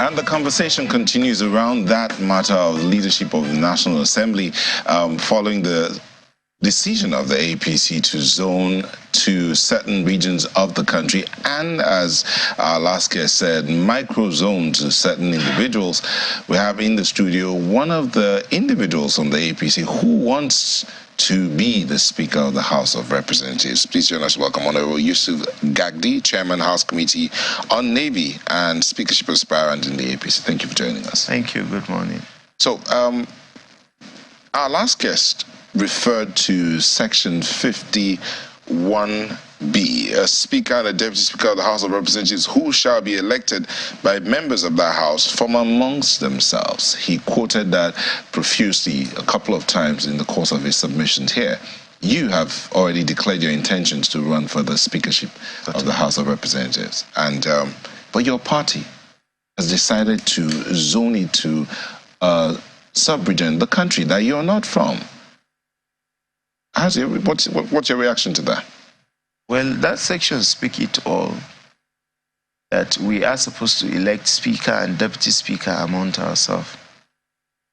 And the conversation continues around that matter of leadership of the National Assembly following the decision of the APC to zone to certain regions of the country and, as our last guest said, micro-zone to certain individuals. We have in the studio one of the individuals from the APC who wants to be the Speaker of the House of Representatives. Please join us. Welcome Honorable Yusuf Gagdi, Chairman, House Committee on Navy and Speakership aspirant in the APC. Thank you for joining us. Thank you. Good morning. So, our last guest referred to Section 51B, a Speaker and a Deputy Speaker of the House of Representatives who shall be elected by members of that House from amongst themselves. He quoted that profusely a couple of times in the course of his submissions here. You have already declared your intentions to run for the Speakership of the House of Representatives, and but your party has decided to zone it to a sub-region, the country that you're not from. What's your reaction to that? Well, that section speaks it all, that we are supposed to elect Speaker and Deputy Speaker among ourselves.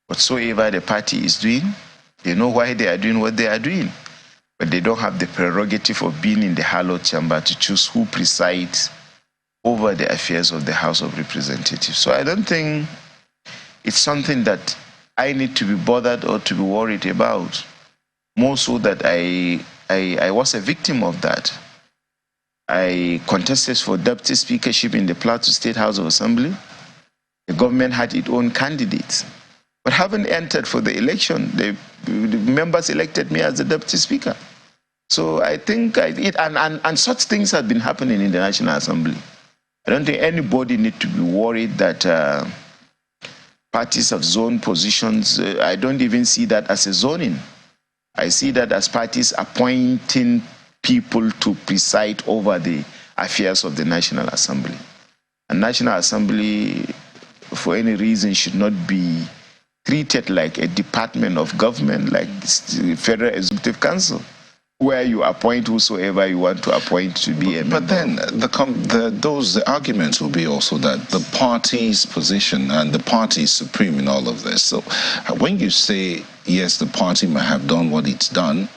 Whatsoever the party is doing, they know why they are doing what they are doing, but they don't have the prerogative of being in the hallowed chamber to choose who presides over the affairs of the House of Representatives. So I don't think it's something that I need to be bothered or to be worried about. More so that I was a victim of that. I contested for deputy speakership in the Plateau State House of Assembly. The government had its own candidates, but haven't entered for the election. The members elected me as the deputy speaker. So I think and such things have been happening in the National Assembly. I don't think anybody needs to be worried that parties have zoned positions. I don't even see that as a zoning. I see that as parties appointing people to preside over the affairs of the National Assembly. And National Assembly, for any reason, should not be treated like a department of government, like the Federal Executive Council, where you appoint whosoever you want to appoint to be a member. But then the arguments will be also that the party's position and the party is supreme in all of this. So when you say, yes, the party might have done what it's done,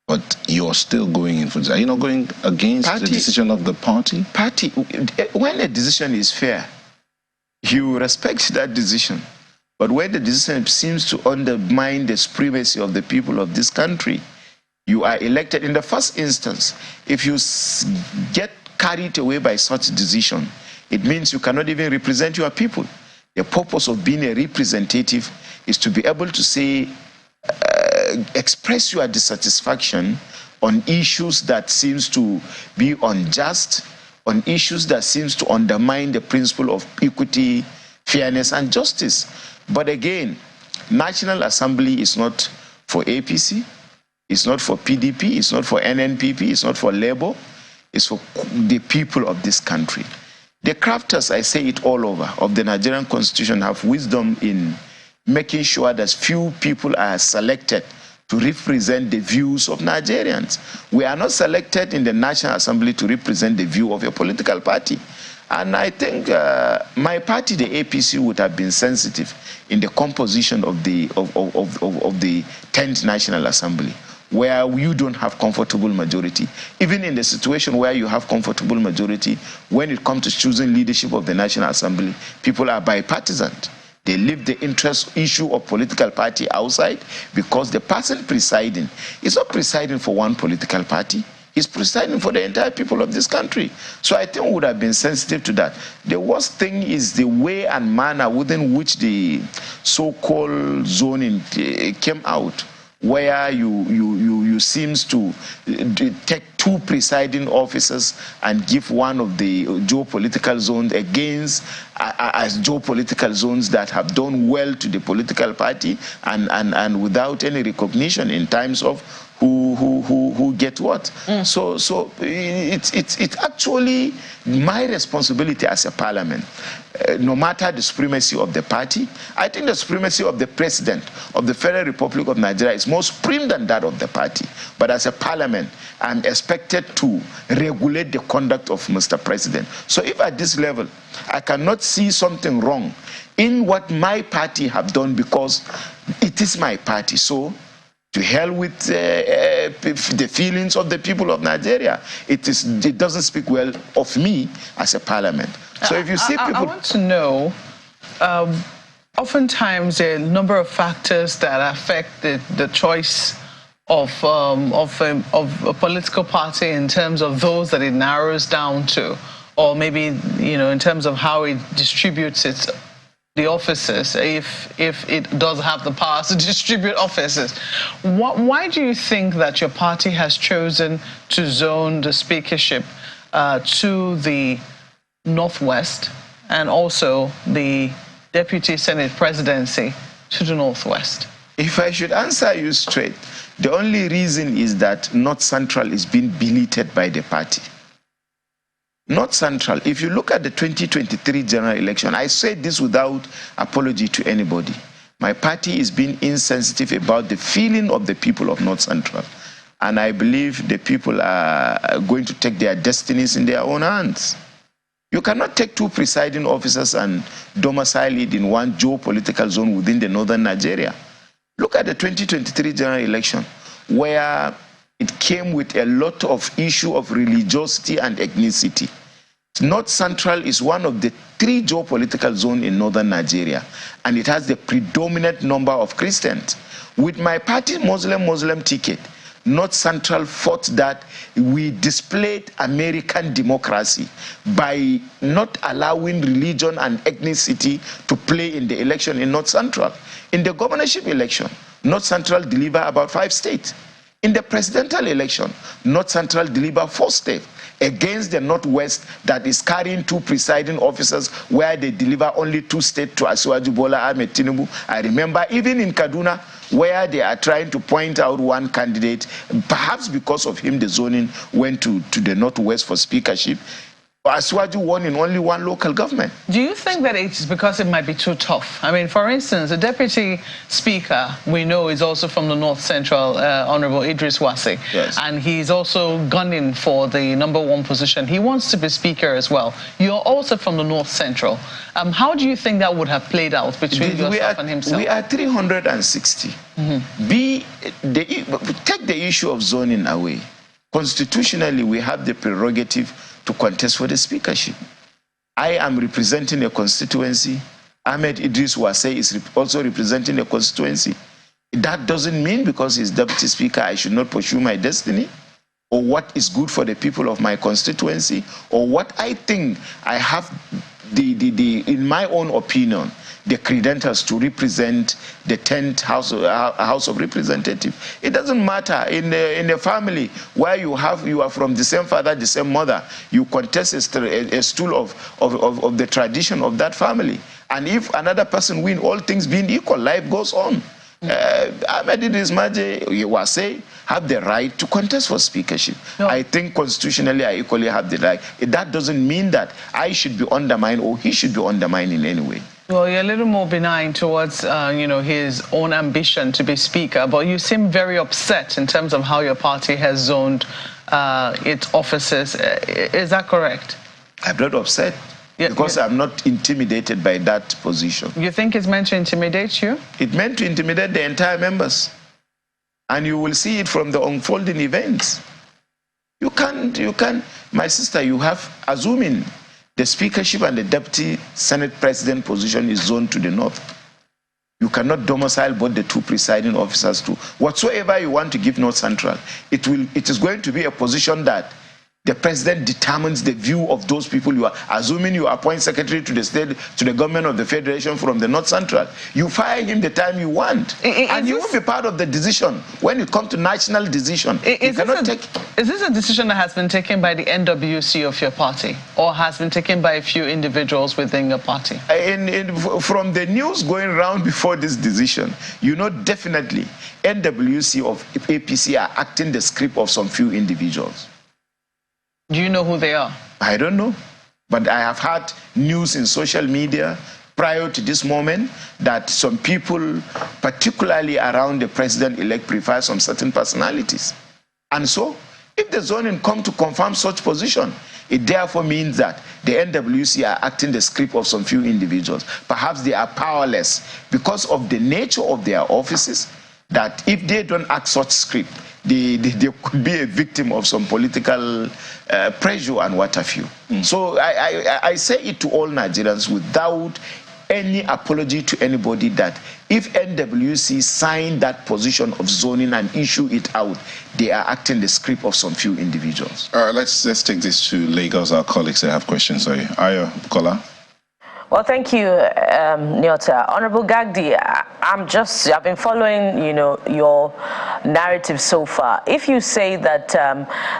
but you're still going in for that, you're not going against the decision of the party? When a decision is fair, you respect that decision. But when the decision seems to undermine the supremacy of the people of this country, you are elected in the first instance. If you get carried away by such decision, it means you cannot even represent your people. The purpose of being a representative is to be able to say, express your dissatisfaction on issues that seems to be unjust, on issues that seems to undermine the principle of equity, fairness, and justice. But again, National Assembly is not for APC. It's not for PDP, it's not for NNPP, it's not for Labour, it's for the people of this country. The crafters, I say it all over, of the Nigerian Constitution have wisdom in making sure that few people are selected to represent the views of Nigerians. We are not selected in the National Assembly to represent the view of a political party. And I think my party, the APC, would have been sensitive in the composition of the 10th National Assembly, where you don't have comfortable majority. Even in the situation where you have comfortable majority, when it comes to choosing leadership of the National Assembly, people are bipartisan. They leave the interest issue of political party outside because the person presiding is not presiding for one political party. He's presiding for the entire people of this country. So I think we would have been sensitive to that. The worst thing is the way and manner within which the so-called zoning came out, where you seems to take two presiding officers and give one of the geopolitical zones against as geopolitical zones that have done well to the political party and without any recognition in terms of who get what. So it's actually my responsibility as a parliament no matter the supremacy of the party. I think the supremacy of the president of the Federal Republic of Nigeria is more supreme than that of the party. But as a parliament, I'm expected to regulate the conduct of Mr. President. So if at this level, I cannot see something wrong in what my party have done, because it is my party. So to hell with the feelings of the people of Nigeria. It doesn't speak well of me as a parliament. So if you see people... I want to know, oftentimes there are a number of factors that affect the choice of a political party in terms of those that it narrows down to, or maybe, you know, in terms of how it distributes the offices, if it does have the power to distribute offices. Why do you think that your party has chosen to zone the speakership to the Northwest and also the Deputy Senate presidency to the Northwest? If I should answer you straight, the only reason is that North Central is being belated by the party. North Central, if you look at the 2023 general election, I say this without apology to anybody. My party is being insensitive about the feeling of the people of North Central. And I believe the people are going to take their destinies in their own hands. You cannot take two presiding officers and domicile it in one geopolitical zone within the northern Nigeria. Look at the 2023 general election, where it came with a lot of issue of religiosity and ethnicity. North Central is one of the 3 geopolitical zones in northern Nigeria, and it has the predominant number of Christians. With my party Muslim ticket, North Central fought that we displayed American democracy by not allowing religion and ethnicity to play in the election in North Central. In the governorship election, North Central delivered about 5 states. In the presidential election, North Central delivered 4 states against the Northwest that is carrying 2 presiding officers, where they deliver only 2 states to Asiwaju Bola Ahmed Tinubu. I remember even in Kaduna, where they are trying to point out one candidate, perhaps because of him the zoning went to the Northwest for speakership. Asiwaju won in only 1 local government. Do you think that it's because it might be too tough? I mean, for instance, the deputy speaker, we know, is also from the North Central, Honorable Idris Wase. Yes. And he's also gunning for the #1 position. He wants to be speaker as well. You're also from the North Central. How do you think that would have played out between yourself and himself? We are 360. Take the issue of zoning away. Constitutionally, we have the prerogative to contest for the speakership. I am representing a constituency. Ahmed Idris Wase is also representing a constituency. That doesn't mean because he's deputy speaker I should not pursue my destiny, or what is good for the people of my constituency, or what I think I have in my own opinion, the credentials to represent the 10th House of Representatives. It doesn't matter in a family where you are from the same father, the same mother, you contest a stool of the tradition of that family. And if another person wins, all things being equal, life goes on. Ahmed Idris Wase have the right to contest for speakership. No. I think constitutionally I equally have the right. That doesn't mean that I should be undermined or he should be undermined in any way. Well, you're a little more benign towards, you know, his own ambition to be speaker, but you seem very upset in terms of how your party has zoned its offices. Is that correct? I'm not upset. Because I'm not intimidated by that position. You think it's meant to intimidate you? It meant to intimidate the entire members. And you will see it from the unfolding events. You can't, my sister, you have, assuming the speakership and the deputy Senate president position is zoned to the north. You cannot domicile both the 2 presiding officers to whatsoever you want to give North Central. It is going to be a position that the president determines the view of those people you are. Assuming you appoint secretary to the state, to the government of the federation from the North Central, you fire him the time you want. And you will be part of the decision when it comes to national decision. Is this a decision that has been taken by the NWC of your party, or has been taken by a few individuals within your party? From the news going around before this decision, you know definitely NWC of APC are acting the script of some few individuals. Do you know who they are? I don't know. But I have had news in social media prior to this moment that some people, particularly around the president-elect, prefer some certain personalities. And so, if the zoning come to confirm such position, it therefore means that the NWC are acting the script of some few individuals. Perhaps they are powerless because of the nature of their offices, that if they don't act such script, they could be a victim of some political pressure and what have you. So I say it to all Nigerians without any apology to anybody that if NWC sign that position of zoning and issue it out, they are acting the script of some few individuals. All right, let's take this to Lagos. Our colleagues that have questions. Sorry, Ayo Kola. Well, thank you, Nyota. Honorable Gagdi, I've been following, your narrative so far. If you say that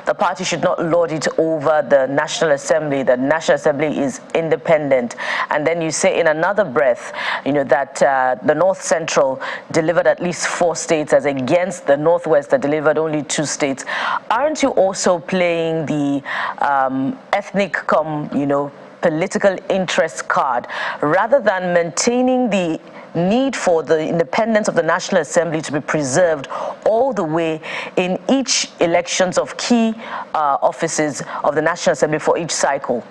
the party should not lord it over the National Assembly, the National Assembly is independent, and then you say in another breath, that the North Central delivered at least 4 states as against the Northwest that delivered only 2 states, aren't you also playing the ethnic political interest card, rather than maintaining the need for the independence of the National Assembly to be preserved all the way in each elections of key offices of the National Assembly for each cycle?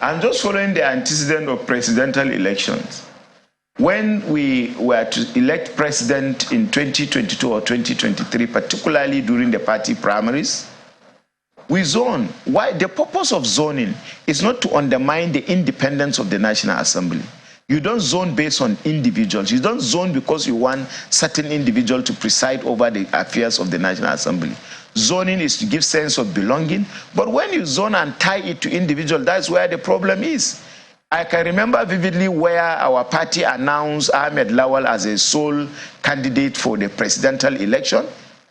I'm just following the antecedent of presidential elections. When we were to elect president in 2022 or 2023, particularly during the party primaries, we zone. Why? The purpose of zoning is not to undermine the independence of the National Assembly. You don't zone based on individuals. You don't zone because you want certain individual to preside over the affairs of the National Assembly. Zoning is to give sense of belonging, but when you zone and tie it to individual, that's where the problem is. I can remember vividly where our party announced Ahmed Lawal as a sole candidate for the presidential election,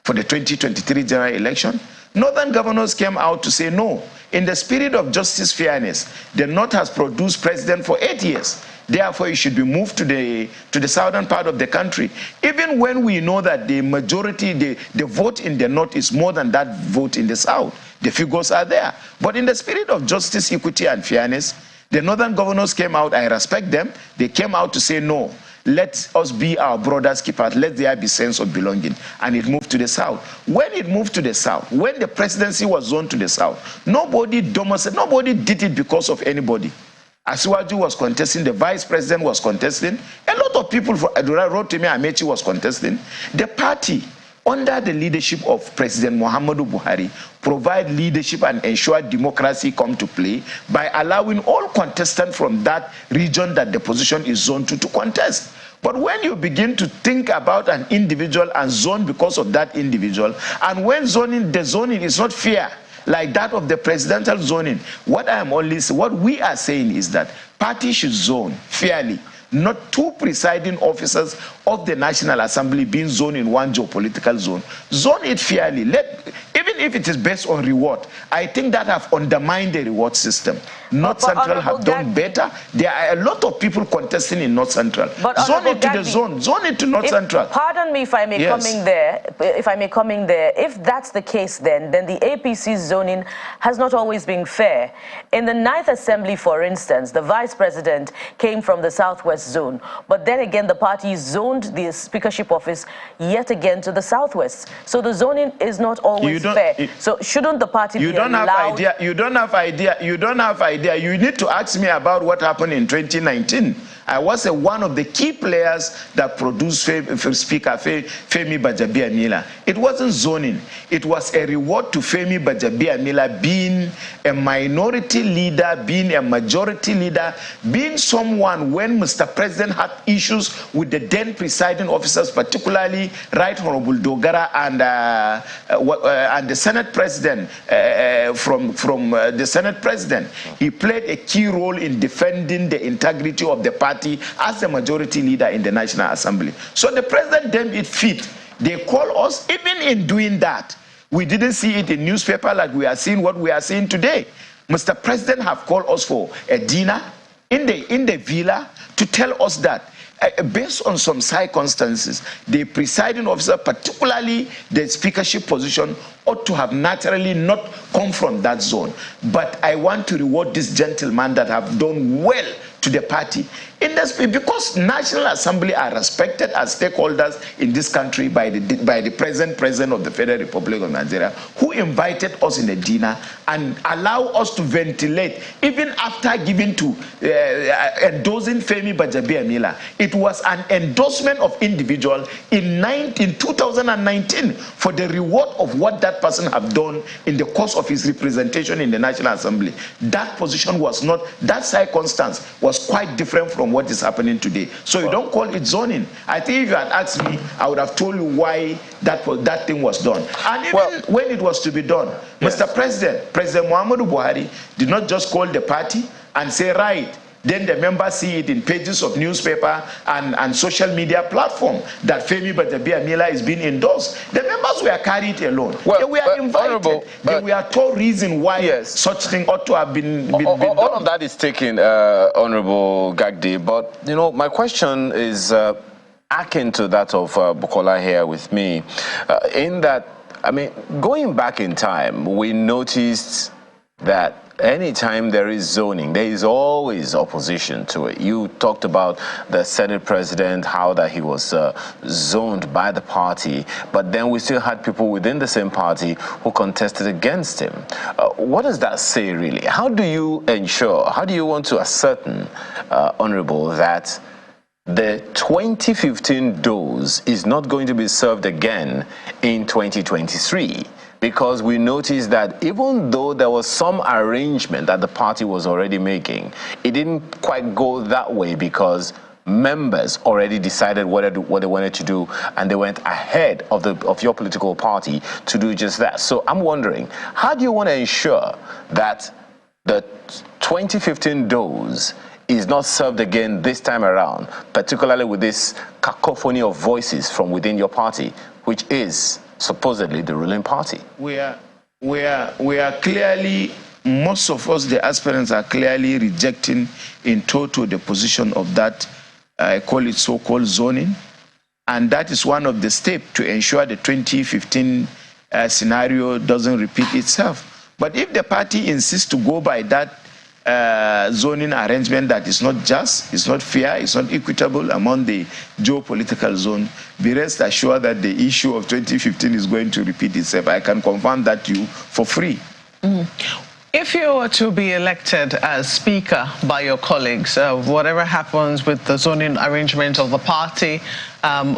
for the 2023 general election. Northern governors came out to say, no, in the spirit of justice, fairness, the North has produced president for 8 years. Therefore, it should be moved to the southern part of the country. Even when we know that the majority, the vote in the North is more than that vote in the South. The figures are there. But in the spirit of justice, equity, and fairness, the Northern governors came out, I respect them, they came out to say, no, let us be our brother's keeper. Let there be sense of belonging. And it moved to the South. When it moved to the South, when the presidency was zoned to the South, nobody did it because of anybody. Asiwaju was contesting, the vice president was contesting, a lot of people, Rotimi Amechi was contesting. The party, under the leadership of President Muhammadu Buhari, provide leadership and ensure democracy come to play by allowing all contestants from that region that the position is zoned to contest. But when you begin to think about an individual and zone because of that individual, and when the zoning is not fair, like that of the presidential zoning, what we are saying is that parties should zone fairly, not 2 presiding officers of the National Assembly being zoned in one geopolitical zone. Zone it fairly. Even if it is based on reward, I think that have undermined the reward system. North Central have done better. There are a lot of people contesting in North Central. Zone it to the zone. Zone it to North Central. Pardon me if I may come in there. If that's the case, then the APC zoning has not always been fair. In the 9th Assembly, for instance, the vice president came from the Southwest zone, but then again the party zoned the speakership office yet again to the Southwest. So the zoning is not always fair. So shouldn't the party be allowed? You don't have idea. You need to ask me about what happened in 2019. I was one of the key players that produced Speaker Femi Bajabiamila. It wasn't zoning. It was a reward to Femi Bajabiamila being a minority leader, being a majority leader, being someone when Mr. President had issues with the then presiding officers, particularly Right Honorable Dogara and the Senate President, from the Senate President. He played a key role in defending the integrity of the party as the majority leader in the National Assembly. So the president deemed it fit. They call us, even in doing that, we didn't see it in newspaper like we are seeing what we are seeing today. Mr. President have called us for a dinner in the villa to tell us that based on some circumstances, the presiding officer, particularly the speakership position, ought to have naturally not come from that zone. But I want to reward this gentleman that have done well to the party. Because National Assembly are respected as stakeholders in this country by the present president of the Federal Republic of Nigeria, who invited us in a dinner and allow us to ventilate, even after giving to endorsing Femi Gbajabiamila. It was an endorsement of individual in 2019 for the reward of what that person have done in the course of his representation in the National Assembly. That position was not, that circumstance was quite different from what is happening today. So you don't call it zoning. I think if you had asked me, I would have told you why that thing was done. And even when it was to be done, yes, Mr. President Muhammadu Buhari did not just call the party and say, right, then the members see it in pages of newspaper and social media platform that Femi Gbajabiamila is being endorsed. The members were carried alone. They were invited. They were told reason why such thing ought to have been done. All of that is taken, Honorable Gagdi. But, you know, my question is akin to that of Bukola here with me, in that, I mean, going back in time, we noticed that anytime there is zoning, there is always opposition to it. You talked about the Senate president, how that he was zoned by the party, but then we still had people within the same party who contested against him. What does that say, really? How do you ensure, how do you want to ascertain, Honorable, that the 2015 dose is not going to be served again in 2023? Because we noticed that even though there was some arrangement that the party was already making, it didn't quite go that way because members already decided what they wanted to do, and they went ahead of your political party to do just that. So I'm wondering, how do you want to ensure that the 2015 dose is not served again this time around, particularly with this cacophony of voices from within your party, which is supposedly the ruling party? We are clearly, most of us, the aspirants, are clearly rejecting in total the position of that, I call it so-called zoning. And that is one of the steps to ensure the 2015 scenario doesn't repeat itself. But if the party insists to go by that zoning arrangement that is not just, it's not fair, it's not equitable among the geopolitical zone, be rest assured that the issue of 2015 is going to repeat itself. I can confirm that to you for free. If you were to be elected as Speaker by your colleagues, whatever happens with the zoning arrangement of the party,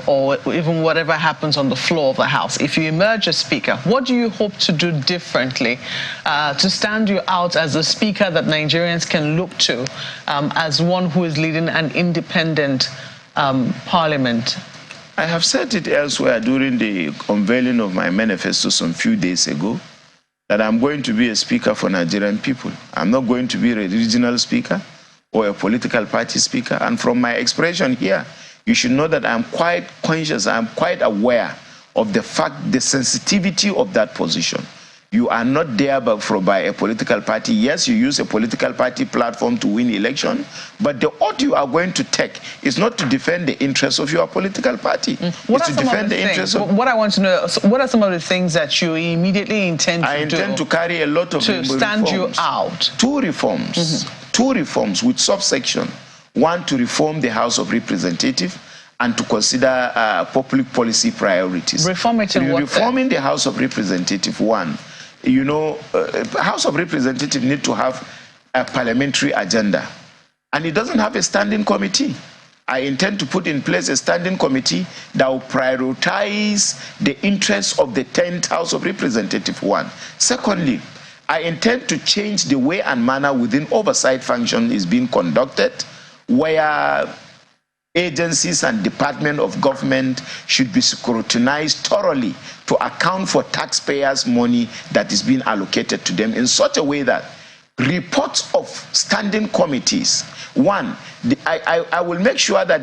or even whatever happens on the floor of the House, if you emerge as Speaker, what do you hope to do differently to stand you out as a Speaker that Nigerians can look to as one who is leading an independent Parliament? I have said it elsewhere during the unveiling of my manifesto some few days ago, that I'm going to be a speaker for Nigerian people. I'm not going to be a regional speaker or a political party speaker. And from my expression here, you should know that I'm quite conscious, I'm quite aware of the fact, the sensitivity of that position. You are not there by a political party. Yes, you use a political party platform to win election, but the oath you are going to take is not to defend the interests of your political party. What are what I want to know, what are some of the things that you immediately intend to do? I intend to carry a lot of to stand you out. Two reforms with subsection. One, to reform the House of Representatives and to consider public policy priorities. Reforming the House of Representatives, one, you know, House of Representatives need to have a parliamentary agenda, and it doesn't have a standing committee. I intend to put in place a standing committee that will prioritize the interests of the 10th House of Representatives, one. Secondly, I intend to change the way and manner within oversight function is being conducted, where agencies and departments of government should be scrutinized thoroughly to account for taxpayers' money that is being allocated to them in such a way that reports of standing committees, one, I will make sure that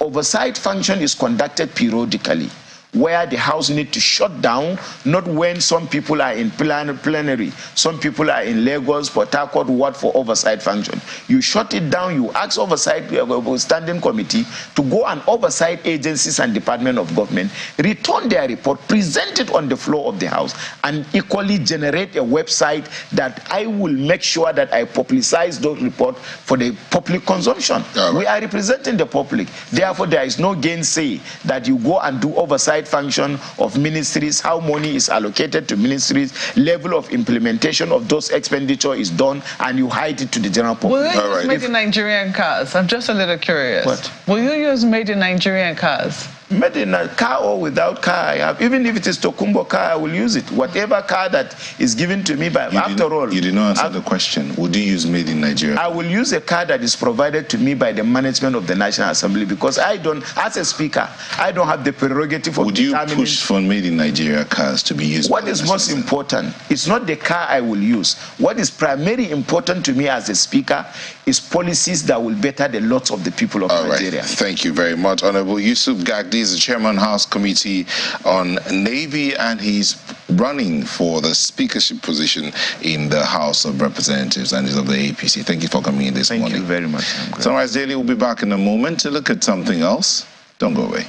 oversight function is conducted periodically. where the House need to shut down, not when some people are in plenary, some people are in Lagos, Port Harcourt, what for oversight function. You shut it down, you ask oversight standing committee to go and oversight agencies and department of government, return their report, present it on the floor of the House, and equally generate a website that I will make sure that I publicize those reports for the public consumption. Right. We are representing the public. Therefore, there is no gainsay that you go and do oversight function of ministries, how money is allocated to ministries, level of implementation of those expenditure is done, and you hide it to the general public. Will you use made in Nigerian cars? I'm just a little curious. What? Will you use made in Nigerian cars? Made in a car or without car, I have. Even if it is Tokumbo car, I will use it. Whatever car that is given to me by, after all. You did not answer the question. Would you use made in Nigeria? I will use a car that is provided to me by the management of the National Assembly, because I don't, as a speaker, I don't have the prerogative of determining. Would you push for made in Nigeria cars to be used? What is most important? It's not the car I will use. What is primarily important to me as a speaker is policies that will better the lots of the people of Nigeria. Right. Thank you very much. Honorable Yusuf Gagdi is the Chairman House Committee on Navy, and he's running for the speakership position in the House of Representatives and is of the APC. Thank you for coming in this morning. Thank you very much. Sunrise Daily will be back in a moment to look at something else. Don't go away.